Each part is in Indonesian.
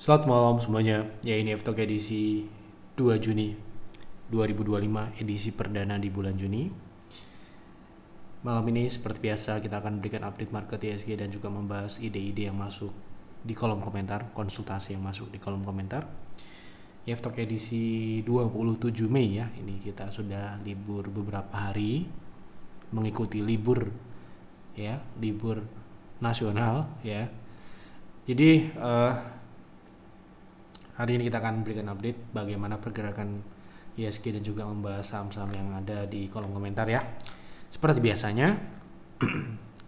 Selamat malam semuanya. Ya, ini F-Talk edisi 2 Juni 2025, edisi perdana di bulan Juni. Malam ini seperti biasa kita akan memberikan update market ISG dan juga membahas ide-ide yang masuk di kolom komentar, konsultasi yang masuk di kolom komentar. Ya, F-Talk edisi 27 Mei ya. Ini kita sudah libur beberapa hari mengikuti libur nasional ya. Jadi hari ini kita akan memberikan update bagaimana pergerakan ISG dan juga membahas saham-saham yang ada di kolom komentar ya. Seperti biasanya,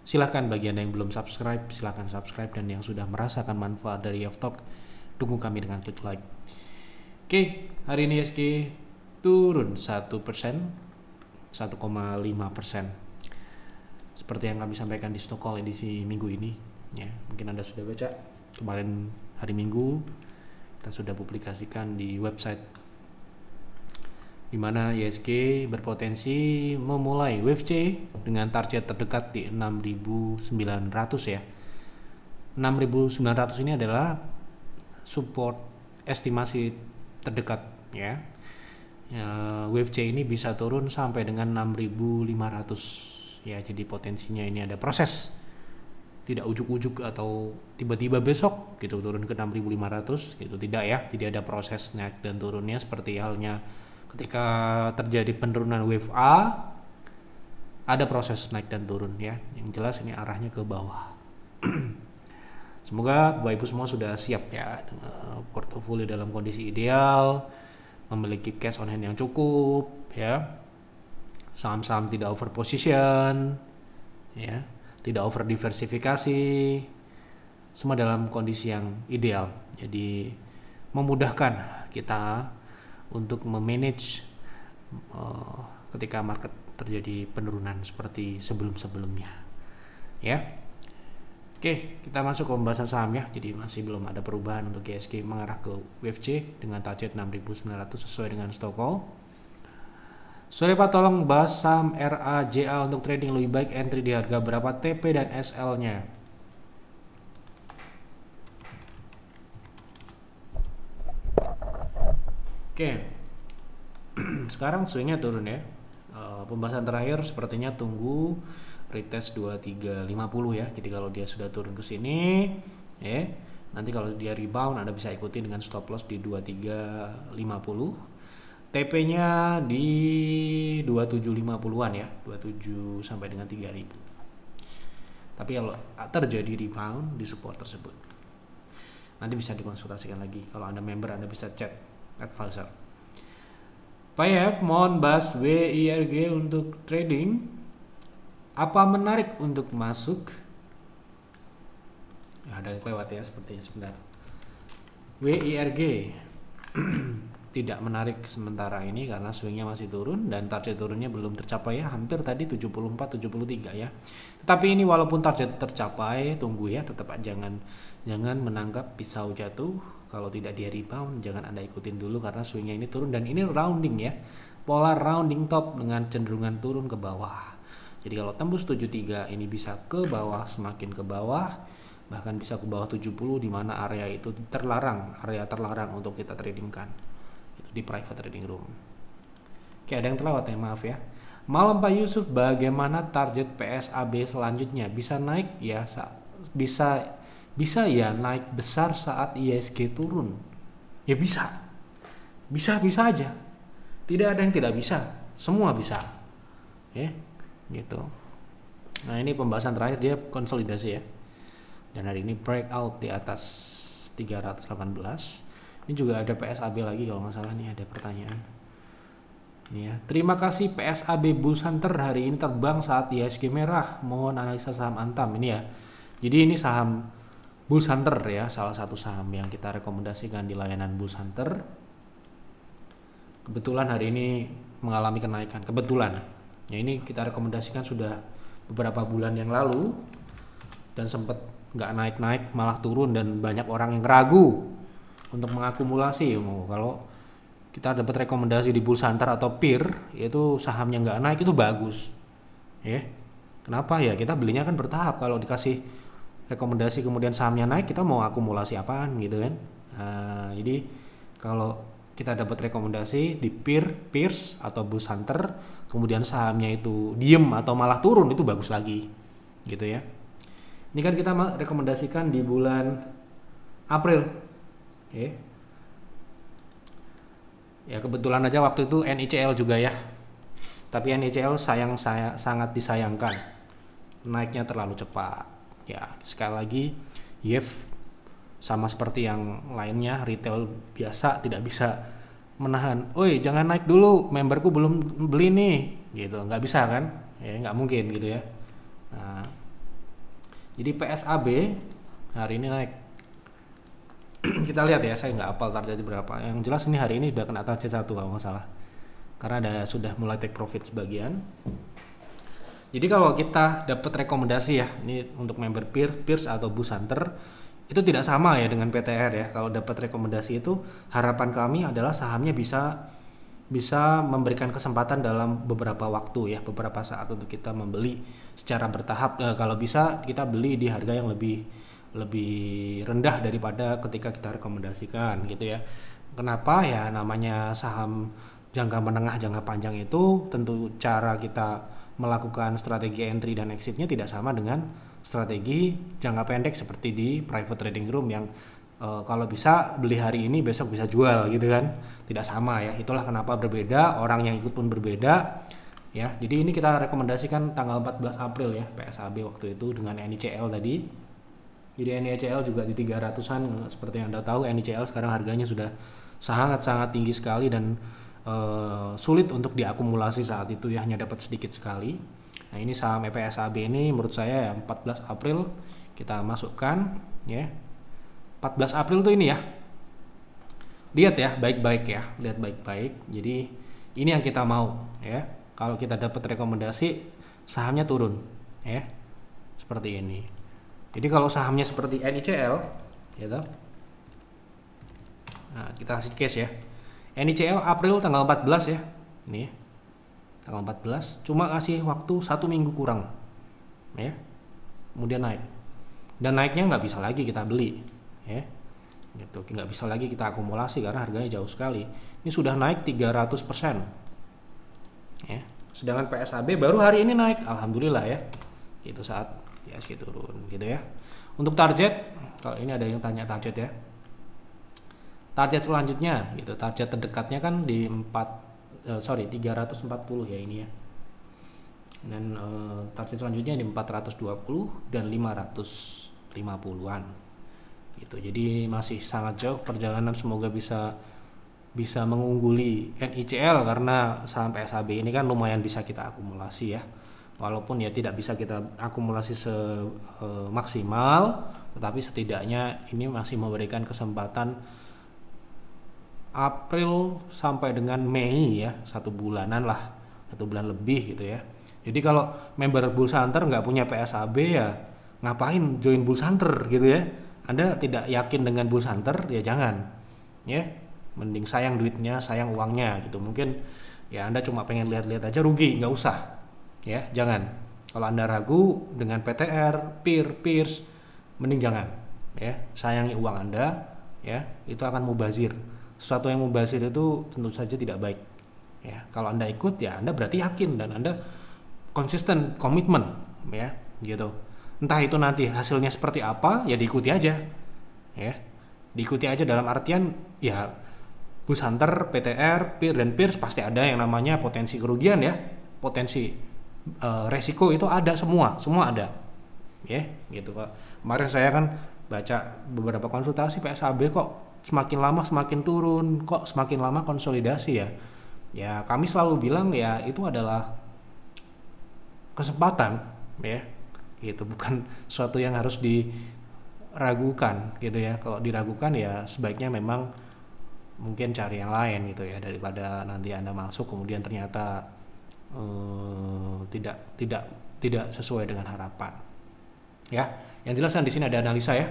silahkan bagi Anda yang belum subscribe, silahkan subscribe, dan yang sudah merasakan manfaat dari F-Talk, dukung kami dengan klik like. Oke, hari ini ISG turun 1%, 1,5%. Seperti yang kami sampaikan di stock call edisi minggu ini ya. Mungkin Anda sudah baca kemarin hari Minggu kita sudah publikasikan di website, di mana ISG berpotensi memulai wave C dengan target terdekat di 6.900 ya. 6.900 ini adalah support estimasi terdekat ya. Wave C ini bisa turun sampai dengan 6.500 ya. Jadi potensinya ini ada proses, tidak ujuk-ujuk atau tiba-tiba besok gitu turun ke 6.500 gitu, tidak ya. Jadi ada proses naik dan turunnya seperti halnya ketika terjadi penurunan wave A, ada proses naik dan turun ya. Yang jelas ini arahnya ke bawah. Semoga Bapak Ibu semua sudah siap ya, portofolio dalam kondisi ideal, memiliki cash on hand yang cukup ya, saham-saham tidak over position ya, tidak over diversifikasi, semua dalam kondisi yang ideal. Jadi memudahkan kita untuk memanage ketika market terjadi penurunan seperti sebelum-sebelumnya ya. Oke, kita masuk ke pembahasan saham ya. Jadi masih belum ada perubahan untuk ISG mengarah ke wave C dengan target 6.900 sesuai dengan stock call. Sore Pak, tolong bahas saham RAJA untuk trading lebih baik entry di harga berapa, TP dan SL-nya. Oke. Sekarang swingnya turun ya. Pembahasan terakhir sepertinya tunggu retest 2350 ya. Jadi kalau dia sudah turun ke sini ya, nanti kalau dia rebound Anda bisa ikuti dengan stop loss di 2350. TP-nya di 2750-an ya, 27 sampai dengan 3000. Tapi kalau terjadi rebound di support tersebut, nanti bisa dikonsultasikan lagi. Kalau Anda member, Anda bisa chat advisor. Pak Yef, mohon bahas WIRG untuk trading. Apa menarik untuk masuk? Ya, ada yang lewat ya sepertinya, sebentar. WIRG tidak menarik sementara ini karena swingnya masih turun dan target turunnya belum tercapai ya, hampir tadi 74-73 ya. Tetapi ini walaupun target tercapai, tunggu ya, tetap jangan menanggap pisau jatuh. Kalau tidak dia rebound, jangan Anda ikutin dulu karena swingnya ini turun dan ini rounding ya, pola rounding top dengan cenderungan turun ke bawah. Jadi kalau tembus 73 ini bisa ke bawah, semakin ke bawah, bahkan bisa ke bawah 70, di mana area itu terlarang, area terlarang untuk kita tradingkan di private trading room. Oke, ada yang terlewat ya, maaf ya. Malam Pak Yusuf, bagaimana target PSAB selanjutnya? Bisa naik ya, bisa ya naik besar saat ISG turun? Ya bisa aja. Tidak ada yang tidak bisa, semua bisa ya gitu. Nah, ini pembahasan terakhir, dia konsolidasi ya, dan hari ini breakout di atas 318. Ini juga ada PSAB lagi kalau nggak salah, nih ada pertanyaan. Ini ya. Terima kasih PSAB Bulls Hunter hari ini terbang saat ISG merah. Mohon analisa saham Antam ini ya. Jadi ini saham Bulls Hunter ya, salah satu saham yang kita rekomendasikan di layanan Bulls Hunter. Kebetulan hari ini mengalami kenaikan. Kebetulan. Ya, ini kita rekomendasikan sudah beberapa bulan yang lalu dan sempat nggak naik-naik, malah turun, dan banyak orang yang ragu untuk mengakumulasi. Kalau kita dapat rekomendasi di Bulls Hunter atau PIR, yaitu sahamnya nggak naik, itu bagus ya. Kenapa ya? Kita belinya kan bertahap. Kalau dikasih rekomendasi kemudian sahamnya naik, kita mau akumulasi apaan gitu kan. Jadi kalau kita dapat rekomendasi di Peers atau Bulls Hunter, kemudian sahamnya itu diem atau malah turun, itu bagus lagi gitu ya. Ini kan kita rekomendasikan di bulan April. Ya kebetulan aja waktu itu NICL juga ya. Tapi NICL sangat disayangkan, naiknya terlalu cepat. Ya sekali lagi, YEF sama seperti yang lainnya, retail biasa tidak bisa menahan. Oi jangan naik dulu, memberku belum beli nih, gitu. Nggak bisa kan? Ya nggak mungkin gitu ya. Nah, jadi PSAB hari ini naik. Kita lihat ya, saya nggak hafal targetnya berapa. Yang jelas ini hari ini udah kena target 1 kalau nggak salah. Karena sudah mulai take profit sebagian. Jadi kalau kita dapat rekomendasi ya, ini untuk member Peers atau Bulls Hunter, itu tidak sama ya dengan PTR ya. Kalau dapat rekomendasi itu, harapan kami adalah sahamnya bisa memberikan kesempatan dalam beberapa waktu ya, beberapa saat untuk kita membeli secara bertahap. Kalau bisa kita beli di harga yang lebih rendah daripada ketika kita rekomendasikan gitu ya. Kenapa ya, namanya saham jangka menengah jangka panjang itu tentu cara kita melakukan strategi entry dan exitnya tidak sama dengan strategi jangka pendek seperti di private trading room yang kalau bisa beli hari ini besok bisa jual gitu kan, tidak sama ya. Itulah kenapa berbeda, orang yang ikut pun berbeda ya. Jadi ini kita rekomendasikan tanggal 14 April ya, PSAB waktu itu dengan NICL tadi. Jadi NICL juga di 300-an, seperti yang Anda tahu NICL sekarang harganya sudah sangat-sangat tinggi sekali dan sulit untuk diakumulasi saat itu ya, hanya dapat sedikit sekali. Nah ini saham PSAB ini menurut saya ya 14 April kita masukkan ya. 14 April tuh ini ya, lihat ya baik-baik ya, lihat baik-baik. Jadi ini yang kita mau ya. Kalau kita dapat rekomendasi sahamnya turun ya, seperti ini. Jadi kalau sahamnya seperti NICL gitu, nah kita kasih case ya, NICL April tanggal 14 ya, ini ya, tanggal 14, cuma kasih waktu 1 minggu kurang ya, kemudian naik, dan naiknya nggak bisa lagi kita beli ya, gitu, nggak bisa lagi kita akumulasi karena harganya jauh sekali. Ini sudah naik 300% ya, sedangkan PSAB baru hari ini naik, alhamdulillah ya, gitu saat IHSG turun gitu ya. Untuk target, kalau ini ada yang tanya target ya, target selanjutnya gitu, target terdekatnya kan di 340 ya ini ya, dan target selanjutnya di 420 dan 550-an gitu. Jadi masih sangat jauh perjalanan, semoga bisa mengungguli NICL karena saham PSAB ini kan lumayan bisa kita akumulasi ya, walaupun ya tidak bisa kita akumulasi maksimal, tetapi setidaknya ini masih memberikan kesempatan April sampai dengan Mei ya, 1 bulanan lah, 1 bulan lebih gitu ya. Jadi kalau member Bulls Hunter nggak punya PSAB ya ngapain join Bulls Hunter gitu ya. Anda tidak yakin dengan Bulls Hunter ya jangan ya, mending sayang duitnya, sayang uangnya gitu. Mungkin ya Anda cuma pengen lihat-lihat aja, rugi, nggak usah ya, jangan. Kalau Anda ragu dengan PTR, Peers, mending jangan ya, sayangi uang Anda ya, itu akan mubazir. Sesuatu yang mubazir itu tentu saja tidak baik ya. Kalau Anda ikut ya Anda berarti yakin dan Anda konsisten, komitmen ya gitu. Entah itu nanti hasilnya seperti apa ya, diikuti aja ya, diikuti aja dalam artian ya Bulls Hunter, PTR, Peers pasti ada yang namanya potensi kerugian ya, potensi resiko itu ada, semua ada ya gitu kok. Kemarin saya kan baca beberapa konsultasi PSAB kok semakin lama semakin turun, kok semakin lama konsolidasi ya. Ya kami selalu bilang ya itu adalah kesempatan ya, gitu, bukan suatu yang harus diragukan gitu ya. Kalau diragukan ya sebaiknya memang mungkin cari yang lain gitu ya, daripada nanti Anda masuk kemudian ternyata tidak sesuai dengan harapan ya. Yang jelas kan di sini ada analisa ya,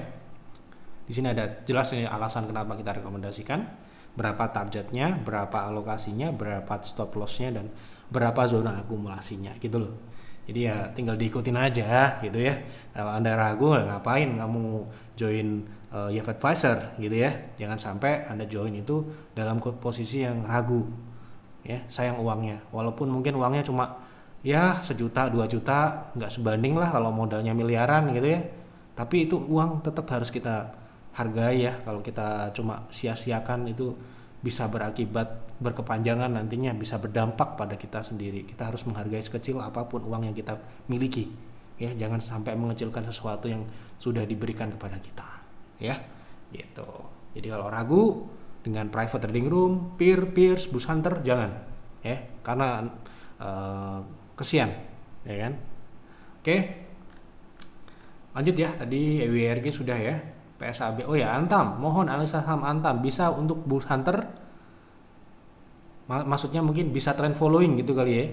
di sini ada jelas ini alasan kenapa kita rekomendasikan, berapa targetnya, berapa alokasinya, berapa stop lossnya, dan berapa zona akumulasinya gitu loh. Jadi ya tinggal diikutin aja gitu ya. Kalau Anda ragu, ngapain kamu join Yef Advisor gitu ya. Jangan sampai Anda join itu dalam posisi yang ragu. Ya, sayang uangnya. Walaupun mungkin uangnya cuma ya 1 juta 2 juta, nggak sebanding lah kalau modalnya miliaran gitu ya. Tapi itu uang tetap harus kita hargai ya. Kalau kita cuma sia-siakan itu bisa berakibat berkepanjangan, nantinya bisa berdampak pada kita sendiri. Kita harus menghargai sekecil apapun uang yang kita miliki ya. Jangan sampai mengecilkan sesuatu yang sudah diberikan kepada kita ya, gitu. Jadi kalau ragu dengan private trading room, peers, bus hunter, jangan ya, karena kesian ya kan. Oke, lanjut ya. Tadi EWRG sudah ya. PSAB, oh ya, Antam, mohon analisa saham Antam bisa untuk bull hunter, maksudnya mungkin bisa trend following gitu kali ya.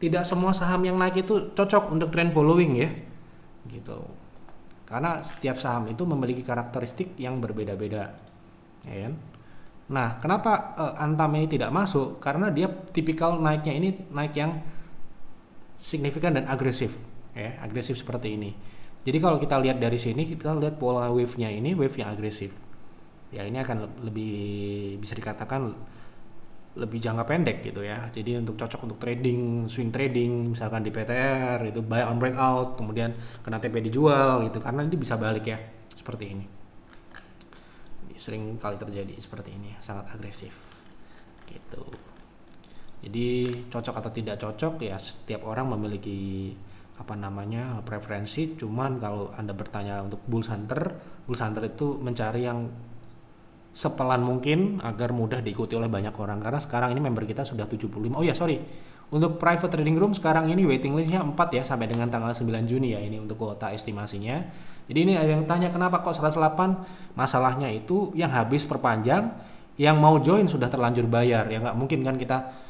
Tidak semua saham yang naik itu cocok untuk trend following ya, gitu. Karena setiap saham itu memiliki karakteristik yang berbeda-beda, ya kan? Nah, kenapa Antam ini tidak masuk? Karena dia tipikal naiknya ini naik yang signifikan dan agresif, ya, agresif seperti ini. Jadi kalau kita lihat dari sini, kita lihat pola wave-nya ini wave yang agresif. Ya ini akan lebih bisa dikatakan lebih jangka pendek gitu ya. Jadi untuk cocok untuk trading, swing trading, misalkan di PTR itu buy on breakout, kemudian kena TP dijual gitu, karena ini bisa balik ya seperti ini. Sering kali terjadi seperti ini, sangat agresif gitu. Jadi cocok atau tidak cocok ya setiap orang memiliki preferensi. Cuman kalau Anda bertanya untuk bull hunter itu mencari yang sepelan mungkin agar mudah diikuti oleh banyak orang, karena sekarang ini member kita sudah 75. Oh ya sorry, untuk private trading room sekarang ini waiting listnya 4 ya, sampai dengan tanggal 9 Juni ya, ini untuk kuota estimasinya. Jadi ini ada yang tanya kenapa kok 108, masalahnya itu yang habis perpanjang, yang mau join sudah terlanjur bayar ya, nggak mungkin kan kita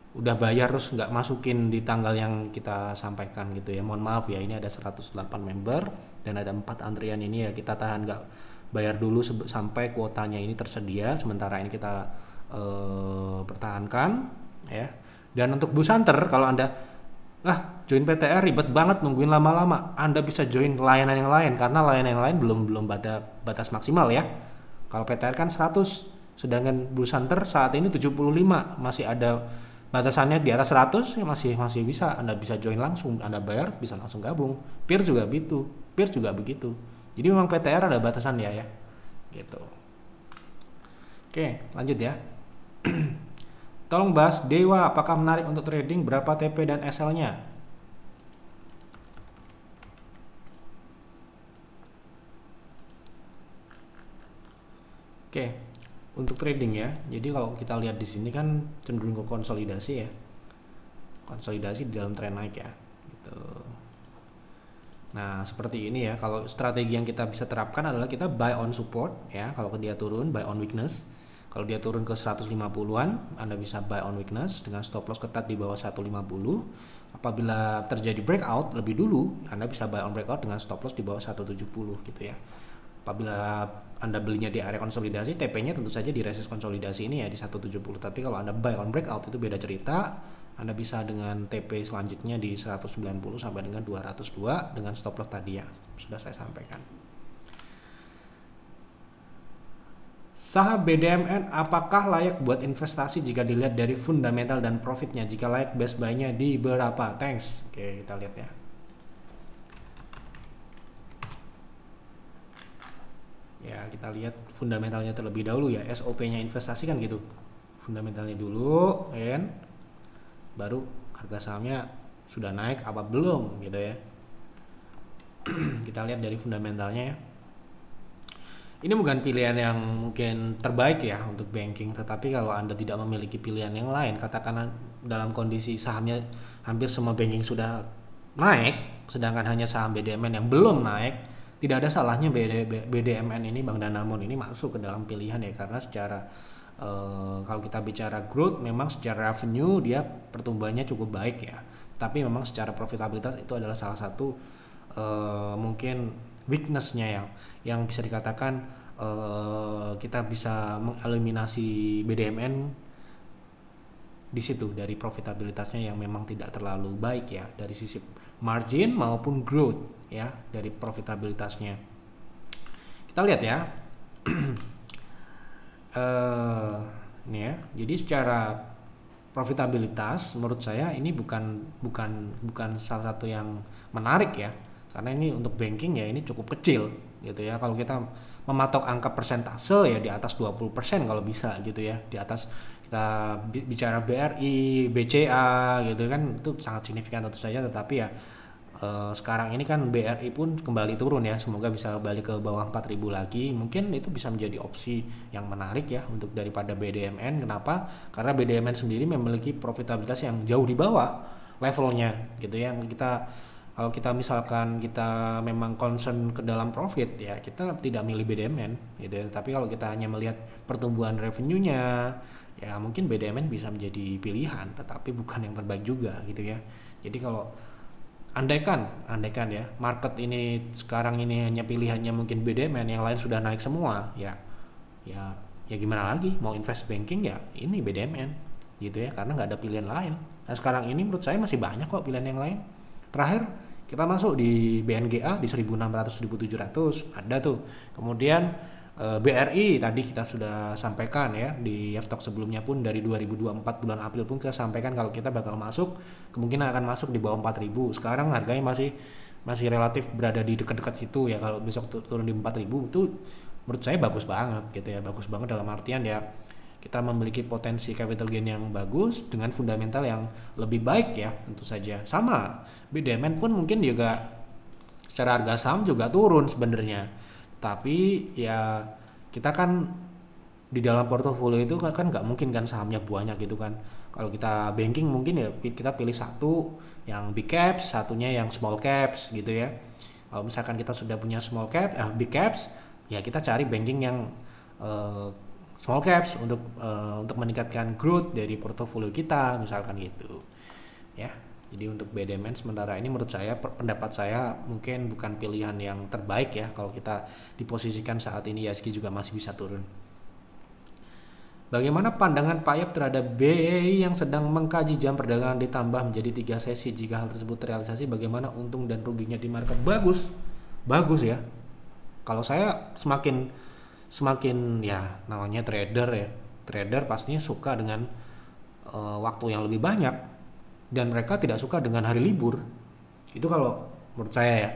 udah bayar terus nggak masukin di tanggal yang kita sampaikan gitu ya. Mohon maaf ya, ini ada 108 member dan ada 4 antrian ini ya, kita tahan nggak bayar dulu sampai kuotanya ini tersedia, sementara ini kita pertahankan ya. Dan untuk bus hunter, kalau Anda join PTR ribet banget nungguin lama-lama, Anda bisa join layanan yang lain, karena layanan yang lain belum pada batas maksimal ya. Kalau PTR kan 100, sedangkan bus hunter saat ini 75, masih ada batasannya di atas 100 ya, masih bisa Anda bisa join langsung, Anda bayar bisa langsung gabung. Peer juga begitu. Jadi memang PTR ada batasan ya gitu. Oke, lanjut ya. Tolong bahas Dewa, apakah menarik untuk trading, berapa TP dan SL-nya? Oke, untuk trading ya. Jadi kalau kita lihat di sini kan cenderung ke konsolidasi ya. Konsolidasi di dalam tren naik ya. Gitu. Nah, seperti ini ya. Kalau strategi yang kita bisa terapkan adalah kita buy on support ya. Kalau dia turun, buy on weakness. Kalau dia turun ke 150-an, Anda bisa buy on weakness dengan stop loss ketat di bawah 150. Apabila terjadi breakout lebih dulu, Anda bisa buy on breakout dengan stop loss di bawah 170 gitu ya. Apabila Anda belinya di area konsolidasi, TP-nya tentu saja di resist konsolidasi ini ya di 170. Tapi kalau Anda buy on breakout itu beda cerita. Anda bisa dengan TP selanjutnya di 190 sampai dengan 202 dengan stop loss tadi ya, sudah saya sampaikan. Saham BDMN apakah layak buat investasi jika dilihat dari fundamental dan profitnya? Jika layak, best buy-nya di berapa? Thanks. Oke, kita lihat ya. Ya, kita lihat fundamentalnya terlebih dahulu ya. SOP-nya investasi kan gitu. Fundamentalnya dulu, ya kan? Baru harga sahamnya sudah naik apa belum gitu ya. Kita lihat dari fundamentalnya ya. Ini bukan pilihan yang mungkin terbaik ya untuk banking, tetapi kalau Anda tidak memiliki pilihan yang lain, katakan dalam kondisi sahamnya hampir semua banking sudah naik, sedangkan hanya saham BDMN yang belum naik, tidak ada salahnya BDMN ini, Bank Danamon ini masuk ke dalam pilihan ya, karena secara kalau kita bicara growth, memang secara revenue dia pertumbuhannya cukup baik ya, tapi memang secara profitabilitas itu adalah salah satu mungkin weakness-nya yang bisa dikatakan kita bisa mengeliminasi BDMN di situ dari profitabilitasnya yang memang tidak terlalu baik ya dari sisi margin maupun growth ya dari profitabilitasnya. Kita lihat ya. Ini ya. Jadi secara profitabilitas menurut saya ini bukan salah satu yang menarik ya. Karena ini untuk banking ya ini cukup kecil gitu ya. Kalau kita mematok angka persentase ya di atas 20% kalau bisa gitu ya. Di atas kita bicara BRI, BCA gitu kan itu sangat signifikan tentu saja, tetapi ya sekarang ini kan BRI pun kembali turun ya, semoga bisa balik ke bawah 4.000 lagi, mungkin itu bisa menjadi opsi yang menarik ya untuk daripada BDMN. Kenapa? Karena BDMN sendiri memiliki profitabilitas yang jauh di bawah levelnya gitu ya. Kalau kita misalkan kita memang concern ke dalam profit ya kita tidak milih BDMN gitu ya. Tapi kalau kita hanya melihat pertumbuhan revenue-nya ya mungkin BDMN bisa menjadi pilihan, tetapi bukan yang terbaik juga gitu ya. Jadi kalau andaikan ya market ini sekarang ini hanya pilihannya mungkin BDMN, yang lain sudah naik semua ya gimana lagi, mau invest banking ya ini BDMN gitu ya, karena nggak ada pilihan lain. Nah sekarang ini menurut saya masih banyak kok pilihan yang lain. Terakhir kita masuk di BNGA di 1.600 1.700 ada tuh, kemudian BRI tadi kita sudah sampaikan ya di F-Talk sebelumnya pun dari 2024 bulan April pun kita sampaikan kalau kita bakal masuk, kemungkinan akan masuk di bawah 4.000. Sekarang harganya masih relatif berada di dekat-dekat situ ya. Kalau besok turun di 4.000 itu menurut saya bagus banget gitu ya, bagus banget dalam artian ya kita memiliki potensi capital gain yang bagus dengan fundamental yang lebih baik ya tentu saja. Sama BDMN pun mungkin juga secara harga saham juga turun sebenarnya, tapi ya kita kan di dalam portofolio itu kan nggak mungkin kan sahamnya banyak gitu kan. Kalau kita banking mungkin ya kita pilih satu yang big caps, satunya yang small caps gitu ya. Kalau misalkan kita sudah punya big caps ya kita cari banking yang small caps untuk meningkatkan growth dari portofolio kita misalkan gitu ya. Jadi untuk BDMN sementara ini menurut saya, pendapat saya mungkin bukan pilihan yang terbaik ya. Kalau kita diposisikan saat ini IHSG juga masih bisa turun. Bagaimana pandangan Pak Yef terhadap BEI yang sedang mengkaji jam perdagangan ditambah menjadi 3 sesi? Jika hal tersebut terrealisasi, bagaimana untung dan ruginya di market? Bagus ya. Kalau saya semakin ya namanya trader ya. Trader pastinya suka dengan waktu yang lebih banyak. Dan mereka tidak suka dengan hari libur. Itu kalau menurut saya ya,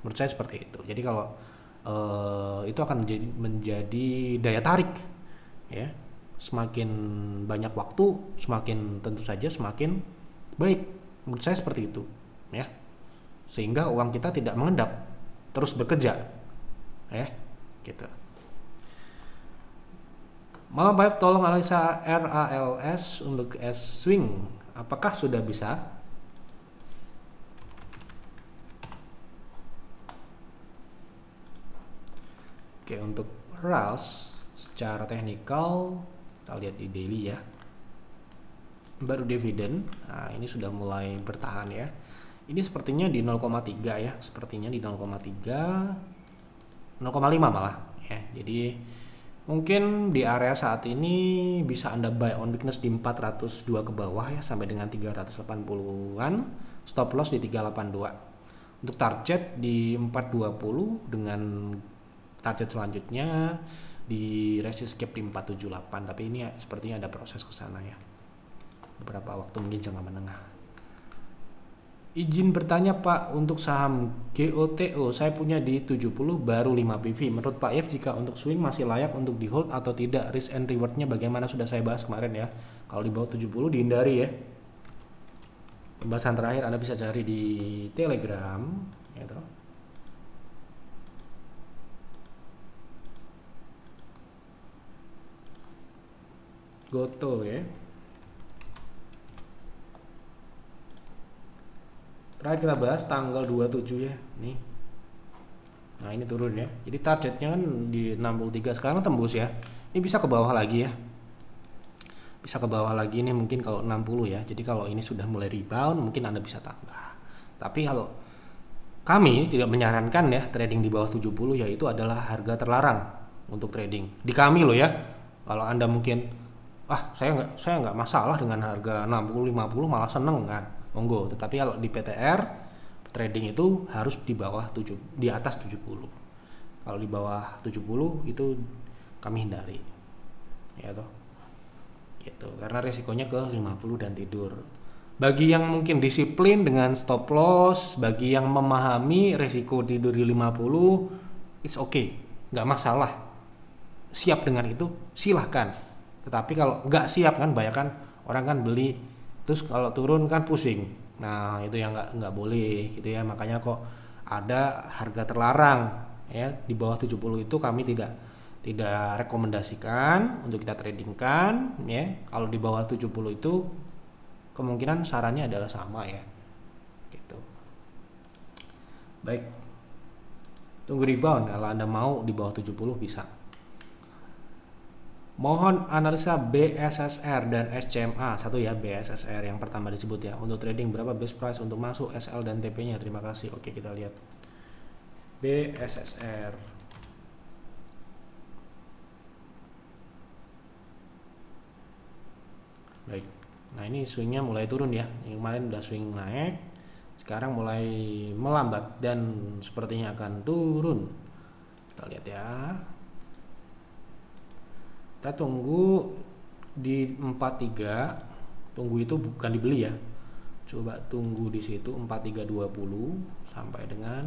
menurut saya seperti itu. Jadi kalau itu akan menjadi daya tarik ya. Semakin banyak waktu, semakin tentu saja semakin baik. Menurut saya seperti itu ya. Sehingga uang kita tidak mengendap, terus bekerja ya gitu. Malam Pak F, tolong analisa RALS untuk S-Swing. Apakah sudah bisa? Oke, untuk RALS secara teknikal kita lihat di daily ya. Baru dividen. Nah, ini sudah mulai bertahan ya. Ini sepertinya di 0,3 ya, sepertinya di 0,3 0,5 malah ya. Jadi mungkin di area saat ini bisa Anda buy on weakness di 402 ke bawah ya sampai dengan 380-an, stop loss di 382. Untuk target di 420 dengan target selanjutnya di resist gap di 478, tapi ini sepertinya ada proses ke sana ya. Beberapa waktu mungkin jangka menengah. Izin bertanya Pak, untuk saham GOTO saya punya di 70 baru 5 PV. Menurut Pak Yef, jika untuk swing masih layak untuk di hold atau tidak? Risk and rewardnya bagaimana? Sudah saya bahas kemarin ya. Kalau di bawah 70 dihindari ya. Pembahasan terakhir Anda bisa cari di Telegram gitu. GOTO ya. Terakhir kita bahas tanggal 27 ya, nih. Nah ini turun ya. Jadi targetnya kan di 63, sekarang tembus ya. Ini bisa ke bawah lagi ya. Bisa ke bawah lagi nih mungkin kalau 60 ya. Jadi kalau ini sudah mulai rebound mungkin Anda bisa tambah. Tapi kalau kami tidak menyarankan ya trading di bawah 70 ya, itu adalah harga terlarang untuk trading. Di kami loh ya. Kalau Anda mungkin saya nggak masalah dengan harga 60 50 malah seneng kan, monggo. Tetapi kalau di PTR trading itu harus di bawah 7, di atas 70. Kalau di bawah 70 itu kami hindari. Ya toh. Gitu. Karena resikonya ke 50 dan tidur. Bagi yang mungkin disiplin dengan stop loss, bagi yang memahami resiko tidur di 50, it's okay, nggak masalah. Siap dengan itu, silahkan. Tetapi kalau nggak siap kan, bayangkan orang kan beli, terus kalau turun kan pusing. Nah itu yang nggak boleh gitu ya. Makanya kok ada harga terlarang ya di bawah 70 itu kami tidak rekomendasikan untuk kita tradingkan ya. Kalau di bawah 70 itu kemungkinan sarannya adalah sama ya gitu. Baik, tunggu rebound. Kalau Anda mau di bawah 70 bisa. Mohon analisa BSSR dan SCMA. Satu ya, BSSR yang pertama disebut ya. Untuk trading berapa best price untuk masuk, SL dan TP nya? Terima kasih. Oke, kita lihat BSSR. Baik, nah ini swingnya mulai turun ya. Yang kemarin udah swing naik, sekarang mulai melambat dan sepertinya akan turun. Kita lihat ya. Kita tunggu di 43. Tunggu itu bukan dibeli ya. Coba tunggu di situ 4320 sampai dengan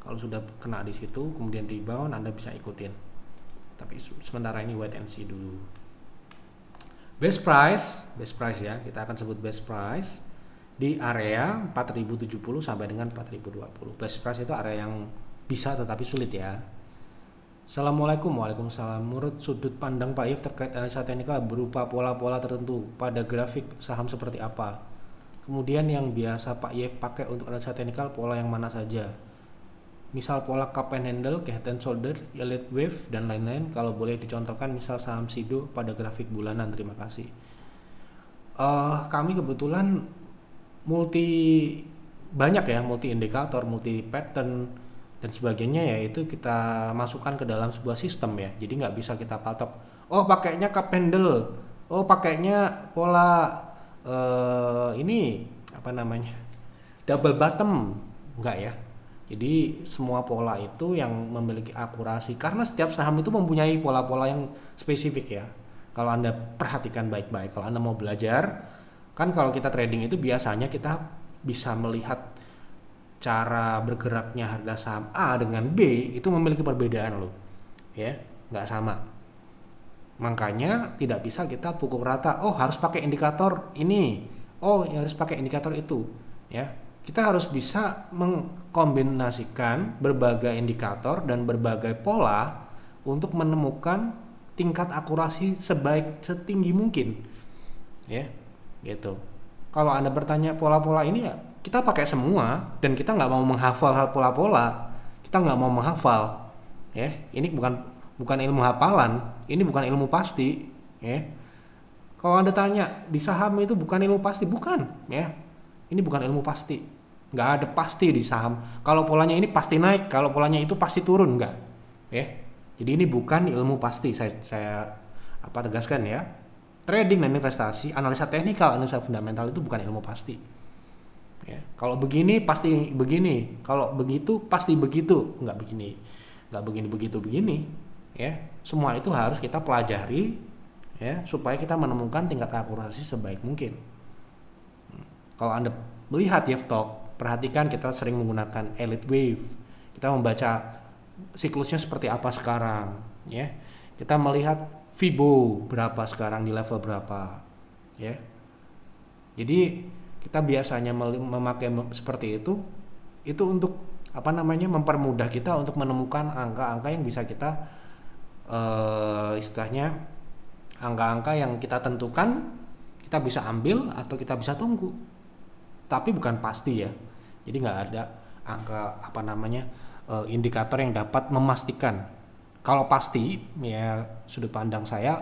kalau sudah kena di situ kemudian rebound, Anda bisa ikutin. Tapi sementara ini wait and see dulu. Best price ya, kita akan sebut best price di area 4070 sampai dengan 4020. Best price itu area yang bisa tetapi sulit ya. Assalamualaikum. Waalaikumsalam. Menurut sudut pandang Pak Yef terkait analisa teknikal berupa pola-pola tertentu pada grafik saham seperti apa? Kemudian yang biasa Pak Yef pakai untuk analisa teknikal pola yang mana saja? Misal pola cup and handle, head and shoulder, elite wave dan lain-lain. Kalau boleh dicontohkan misal saham Sido pada grafik bulanan. Terima kasih. Kami kebetulan banyak ya, multi indikator, multi pattern dan sebagainya ya, itu kita masukkan ke dalam sebuah sistem ya. Jadi nggak bisa kita patok, oh pakainya cup handle, oh pakainya pola ini apa namanya double bottom, enggak ya. Jadi semua pola itu yang memiliki akurasi, karena setiap saham itu mempunyai pola-pola yang spesifik ya. Kalau Anda perhatikan baik-baik, kalau Anda mau belajar kan, kalau kita trading itu biasanya kita bisa melihat cara bergeraknya harga saham A dengan B itu memiliki perbedaan loh ya, nggak sama. Makanya tidak bisa kita pukul rata, oh harus pakai indikator ini, oh harus pakai indikator itu ya. Kita harus bisa mengkombinasikan berbagai indikator dan berbagai pola untuk menemukan tingkat akurasi setinggi mungkin ya gitu. Kalau Anda bertanya pola-pola ini ya, kita pakai semua dan kita nggak mau menghafal hal pola-pola, kita nggak mau menghafal ya. Ini bukan ilmu hafalan, ini bukan ilmu pasti ya. Kalau Anda tanya di saham itu bukan ilmu pasti, bukan ya. Ini bukan ilmu pasti, nggak ada pasti di saham. Kalau polanya ini pasti naik, kalau polanya itu pasti turun, nggak ya. Jadi ini bukan ilmu pasti, saya tegaskan ya. Trading dan investasi, analisa teknikal, analisa fundamental itu bukan ilmu pasti. Ya, kalau begini pasti begini, kalau begitu pasti begitu, nggak begini, nggak begini begitu begini, ya. Semua itu harus kita pelajari, ya, supaya kita menemukan tingkat akurasi sebaik mungkin. Kalau Anda melihat Yeftalk, perhatikan kita sering menggunakan elite wave, kita membaca siklusnya seperti apa sekarang, ya. Kita melihat Fibo berapa sekarang, di level berapa, ya. Jadi kita biasanya memakai seperti itu untuk mempermudah kita untuk menemukan angka-angka yang bisa kita istilahnya angka-angka yang kita tentukan, kita bisa ambil atau kita bisa tunggu, tapi bukan pasti ya. Jadi nggak ada angka indikator yang dapat memastikan. Kalau pasti ya, sudut pandang saya,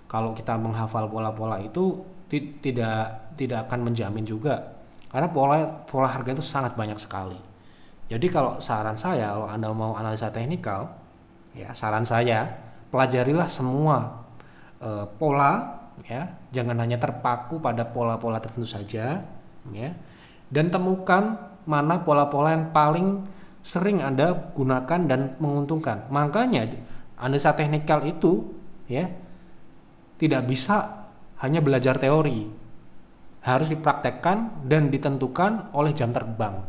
kalau kita menghafal pola-pola itu tidak akan menjamin juga, karena pola harga itu sangat banyak sekali. Jadi kalau saran saya, kalau Anda mau analisa teknikal ya, saran saya pelajarilah semua pola ya. Jangan hanya terpaku pada pola-pola tertentu saja, ya. Dan temukan mana pola-pola yang paling sering Anda gunakan dan menguntungkan. Makanya analisa teknikal itu, ya, tidak bisa hanya belajar teori, harus dipraktekkan dan ditentukan oleh jam terbang,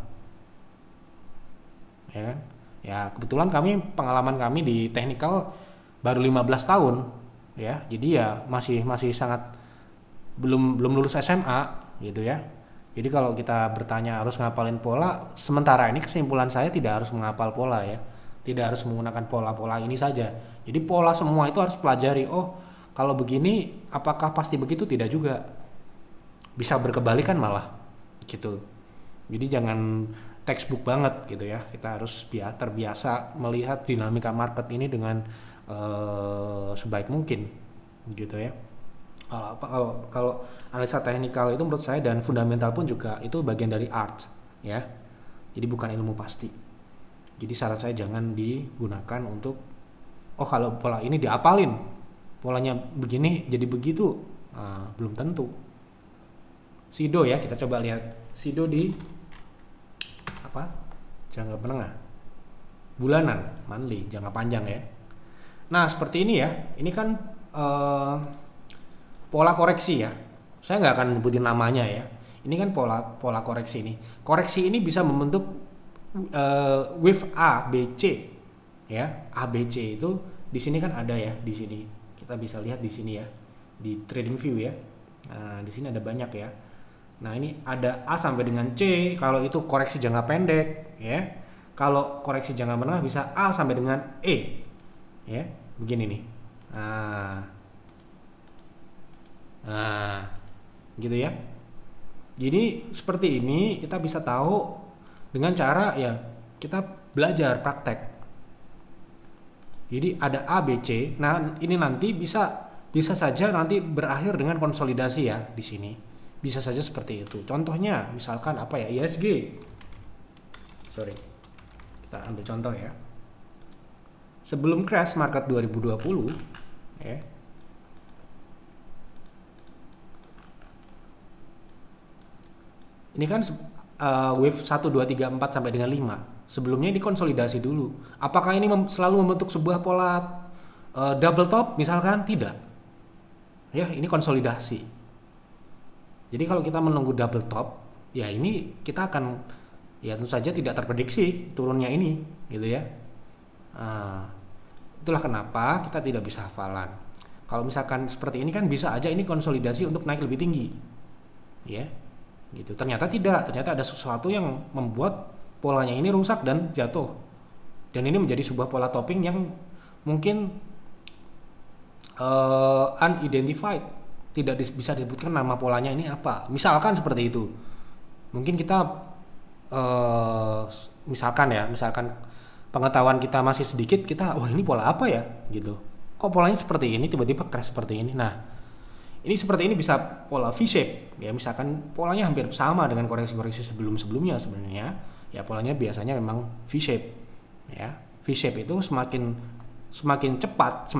ya kan? Ya kebetulan pengalaman kami di teknikal baru 15 tahun, ya, jadi ya masih sangat belum lulus SMA gitu ya. Jadi kalau kita bertanya harus ngapalin pola, sementara ini kesimpulan saya tidak harus menghafal pola, ya, tidak harus menggunakan pola-pola ini saja. Jadi pola semua itu harus pelajari. Oh, kalau begini apakah pasti begitu? Tidak juga, bisa berkebalikan malah gitu. Jadi jangan textbook banget gitu ya. Kita harus terbiasa melihat dinamika market ini dengan sebaik mungkin gitu ya. Kalau analisa teknikal itu menurut saya dan fundamental pun juga itu bagian dari art, ya. Jadi bukan ilmu pasti. Jadi saran saya jangan digunakan untuk kalau pola ini diapalin, polanya begini jadi begitu. Belum tentu. Sido ya, kita coba lihat Sido di jangka menengah, bulanan, monthly, jangka panjang ya. Nah seperti ini ya, ini kan pola koreksi ya. Saya nggak akan nyebutin namanya ya. Ini kan pola koreksi ini. Koreksi ini bisa membentuk wave A, B, C ya. A, B, C itu di sini kan ada ya, di sini. Kita bisa lihat di sini ya, di trading view ya. Nah, di sini ada banyak ya. Nah, ini ada A sampai dengan C kalau itu koreksi jangka pendek ya. Kalau koreksi jangka menengah bisa A sampai dengan E. Ya, begini nih. Nah, gitu ya. Jadi seperti ini kita bisa tahu dengan cara ya kita belajar praktek. Jadi ada A, B, C. Nah, ini nanti bisa saja nanti berakhir dengan konsolidasi ya di sini. Bisa saja seperti itu. Contohnya misalkan apa ya, ISG. Sorry. Kita ambil contoh ya. Sebelum crash market 2020 ya. Ini kan wave 1 2 3 4 sampai dengan 5. Sebelumnya ini konsolidasi dulu. Apakah ini selalu membentuk sebuah pola double top misalkan? Tidak. Ya, ini konsolidasi. Jadi kalau kita menunggu double top, ya ini kita akan ya tentu saja tidak terprediksi turunnya ini, gitu ya. Itulah kenapa kita tidak bisa hafalan. Kalau misalkan seperti ini kan bisa aja ini konsolidasi untuk naik lebih tinggi, ya, gitu. Ternyata tidak, ternyata ada sesuatu yang membuat polanya ini rusak dan jatuh. Dan ini menjadi sebuah pola topping yang mungkin unidentified. Tidak bisa disebutkan nama polanya ini apa. Misalkan seperti itu. Mungkin kita misalkan pengetahuan kita masih sedikit, kita wah ini pola apa ya gitu. Kok polanya seperti ini tiba-tiba crash seperti ini. Nah, ini seperti ini bisa pola V-shape ya, misalkan polanya hampir sama dengan koreksi-koreksi sebelumnya sebenarnya. Ya polanya biasanya memang V-shape. Ya, V-shape itu semakin cepat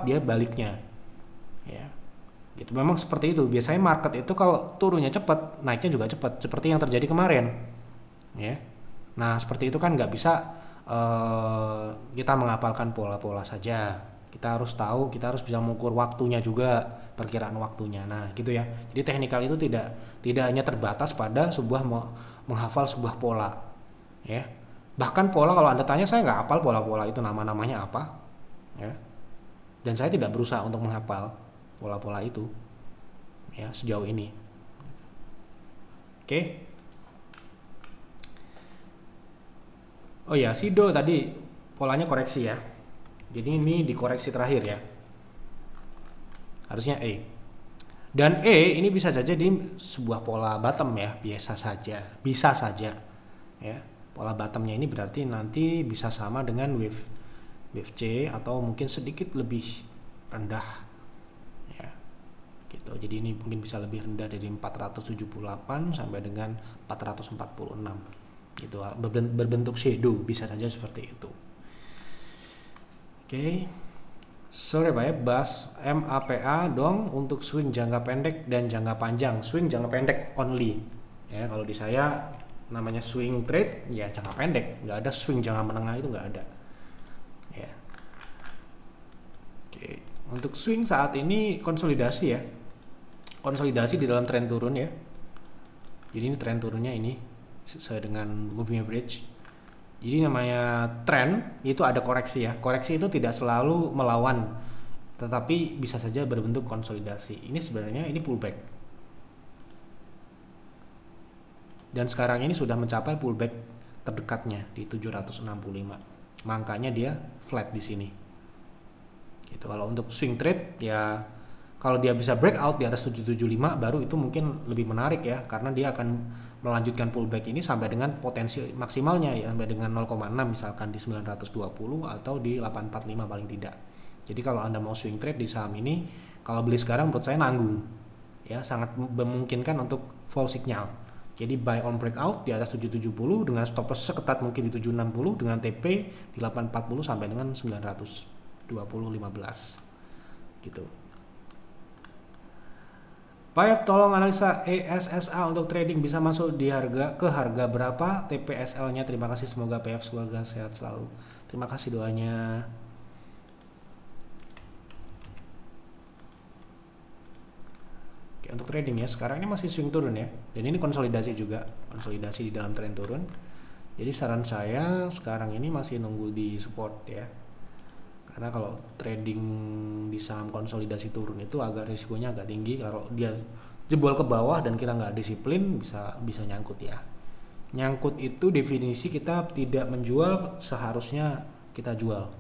dia baliknya. Ya. Gitu, memang seperti itu. Biasanya market itu kalau turunnya cepat, naiknya juga cepat, seperti yang terjadi kemarin. Ya. Nah, seperti itu kan nggak bisa kita menghafalkan pola-pola saja. Kita harus tahu, kita harus bisa mengukur waktunya juga, perkiraan waktunya. Nah, gitu ya. Jadi teknikal itu tidak hanya terbatas pada menghafal sebuah pola. Ya. Bahkan pola kalau Anda tanya, saya nggak hafal pola-pola itu nama-namanya apa. Ya. Dan saya tidak berusaha untuk menghafal pola-pola itu ya sejauh ini. Oke. Oh ya, Sido tadi polanya koreksi ya. Jadi ini dikoreksi terakhir ya. Harusnya E. Dan E ini bisa saja di sebuah pola bottom ya, biasa saja. Bisa saja. Ya. Pola bottomnya ini berarti nanti bisa sama dengan wave C atau mungkin sedikit lebih rendah. Gitu. Jadi ini mungkin bisa lebih rendah dari 478 sampai dengan 446 gitu, berbentuk shadow, bisa saja seperti itu. Oke. Sorry Pak ya, bahas MAPA dong untuk swing jangka pendek dan jangka panjang. Swing jangka pendek only. Ya, kalau di saya namanya swing trade ya jangka pendek, nggak ada swing jangka menengah, itu nggak ada. Ya. Oke, untuk swing saat ini konsolidasi ya. Konsolidasi di dalam tren turun ya. Jadi ini tren turunnya ini sesuai dengan moving average. Jadi namanya tren itu ada koreksi ya. Koreksi itu tidak selalu melawan, tetapi bisa saja berbentuk konsolidasi. Ini sebenarnya ini pullback. Dan sekarang ini sudah mencapai pullback terdekatnya di 765. Makanya dia flat di sini. Gitu. Kalau untuk swing trade ya kalau dia bisa breakout di atas 775 baru itu mungkin lebih menarik ya, karena dia akan melanjutkan pullback ini sampai dengan potensi maksimalnya ya, sampai dengan 0,6 misalkan di 920 atau di 845 paling tidak. Jadi kalau Anda mau swing trade di saham ini, kalau beli sekarang menurut saya nanggung ya, sangat memungkinkan untuk fall signal. Jadi buy on breakout di atas 770 dengan stop loss seketat mungkin di 760 dengan TP di 840 sampai dengan 920 15 gitu. Pak, tolong analisa ESSA untuk trading bisa masuk di harga berapa TPSL-nya. Terima kasih, semoga PF keluarga sehat selalu. Terima kasih doanya. Oke, untuk trading ya sekarang ini masih swing turun ya, dan ini konsolidasi juga, konsolidasi di dalam tren turun. Jadi saran saya sekarang ini masih nunggu di support ya, karena kalau trading di saham konsolidasi turun itu agak risikonya agak tinggi. Kalau dia jebol ke bawah dan kita nggak disiplin bisa nyangkut ya. Nyangkut itu definisi kita tidak menjual seharusnya kita jual.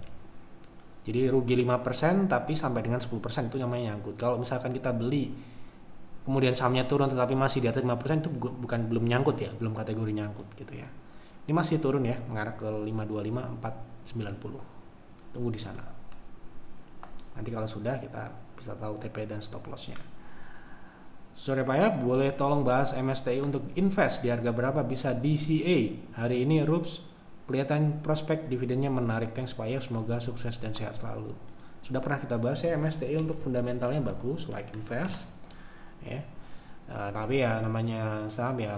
Jadi rugi 5% tapi sampai dengan 10% itu namanya nyangkut. Kalau misalkan kita beli kemudian sahamnya turun tetapi masih di atas 5% itu belum nyangkut ya, belum kategori nyangkut gitu ya. Ini masih turun ya, mengarah ke 525 490. Tunggu di sana. Nanti kalau sudah kita bisa tahu TP dan stop lossnya. Sore Pak ya, boleh tolong bahas MSTI untuk invest di harga berapa bisa DCA. Hari ini RUPS kelihatan prospek dividennya menarik. Thanks Pak ya, semoga sukses dan sehat selalu. Sudah pernah kita bahas ya, MSTI untuk fundamentalnya bagus, like invest ya. Tapi ya namanya saham ya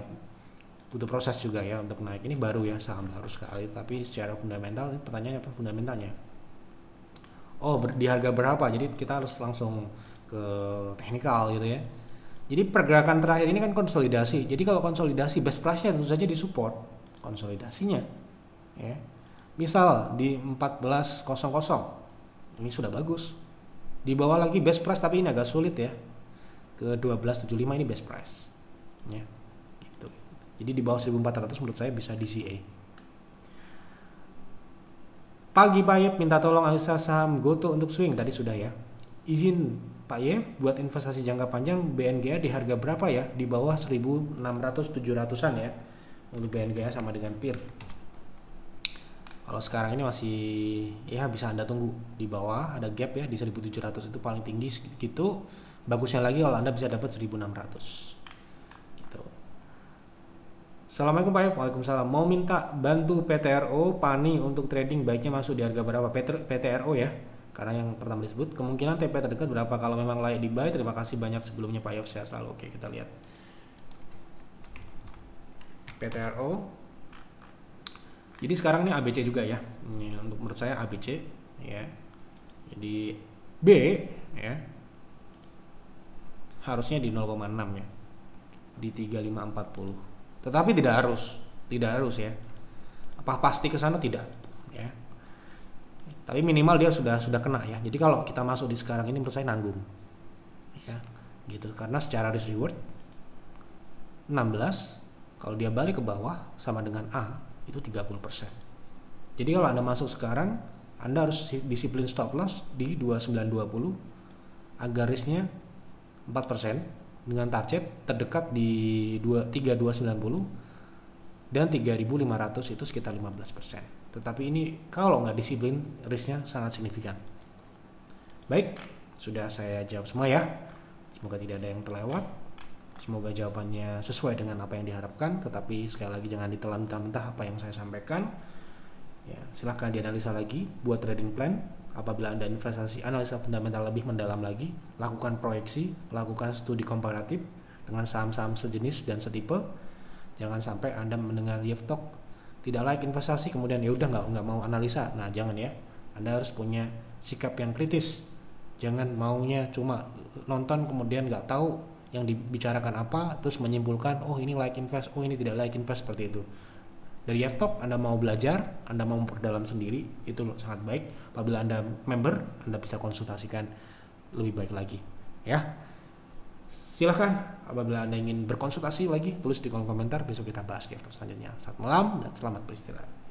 butuh proses juga ya untuk naik. Ini baru ya, saham baru sekali, tapi secara fundamental pertanyaannya apa fundamentalnya? Oh, di harga berapa? Jadi kita harus langsung ke teknikal gitu ya. Jadi pergerakan terakhir ini kan konsolidasi. Jadi kalau konsolidasi best price-nya tentu saja disupport konsolidasinya. Ya. Misal di 14.00 ini sudah bagus. Di bawah lagi best price tapi ini agak sulit ya. Ke 12.75 ini best price. Ya. Gitu. Jadi di bawah 1.400 menurut saya bisa DCA. Pagi Pak Yep, minta tolong analisa saham Goto untuk swing. Tadi sudah ya. Izin Pak Yep buat investasi jangka panjang BNGA di harga berapa ya? Di bawah 1.600-700an ya. Untuk BNGA sama dengan PIR. Kalau sekarang ini masih ya bisa Anda tunggu di bawah, ada gap ya di 1.700 itu paling tinggi gitu. Bagusnya lagi kalau Anda bisa dapat 1.600. Assalamualaikum Pak Yef. Waalaikumsalam. Mau minta bantu PTRO Pani untuk trading, baiknya masuk di harga berapa? PTRO ya, karena yang pertama disebut. Kemungkinan TP terdekat berapa kalau memang layak di buy? Terima kasih banyak sebelumnya Pak Yef, sehat selalu. Oke, kita lihat PTRO. Jadi sekarang ini ABC juga ya. Ini untuk menurut saya ABC ya. Jadi B ya harusnya di 0,6 ya, di 3540. Tetapi tidak harus ya. Apa pasti ke sana tidak ya. Tapi minimal dia sudah kena ya. Jadi kalau kita masuk di sekarang ini menurut saya nanggung. Ya, gitu. Karena secara risk reward 16, kalau dia balik ke bawah sama dengan A itu 30%. Jadi kalau Anda masuk sekarang, Anda harus disiplin stop loss di 2920 agar risknya 4%. Dengan target terdekat di 3290 dan 3500 itu sekitar 15%. Tetapi ini kalau nggak disiplin risknya sangat signifikan. Baik, sudah saya jawab semua ya. Semoga tidak ada yang terlewat. Semoga jawabannya sesuai dengan apa yang diharapkan. Tetapi sekali lagi jangan ditelan mentah-mentah apa yang saya sampaikan. Ya, silahkan dianalisa lagi buat trading plan. Apabila Anda investasi analisa fundamental lebih mendalam lagi, lakukan proyeksi, lakukan studi komparatif dengan saham-saham sejenis dan setipe. Jangan sampai Anda mendengar Yev Talk tidak like investasi kemudian ya udah nggak mau analisa. Nah, jangan ya. Anda harus punya sikap yang kritis. Jangan maunya cuma nonton kemudian nggak tahu yang dibicarakan apa, terus menyimpulkan oh ini like invest, oh ini tidak like invest, seperti itu. Dari Yev Talk Anda mau belajar, Anda mau memperdalam sendiri, itu sangat baik. Apabila Anda member, Anda bisa konsultasikan lebih baik lagi ya. Silahkan apabila Anda ingin berkonsultasi lagi, tulis di kolom komentar. Besok kita bahas di Yev Talk selanjutnya. Selamat malam dan selamat beristirahat.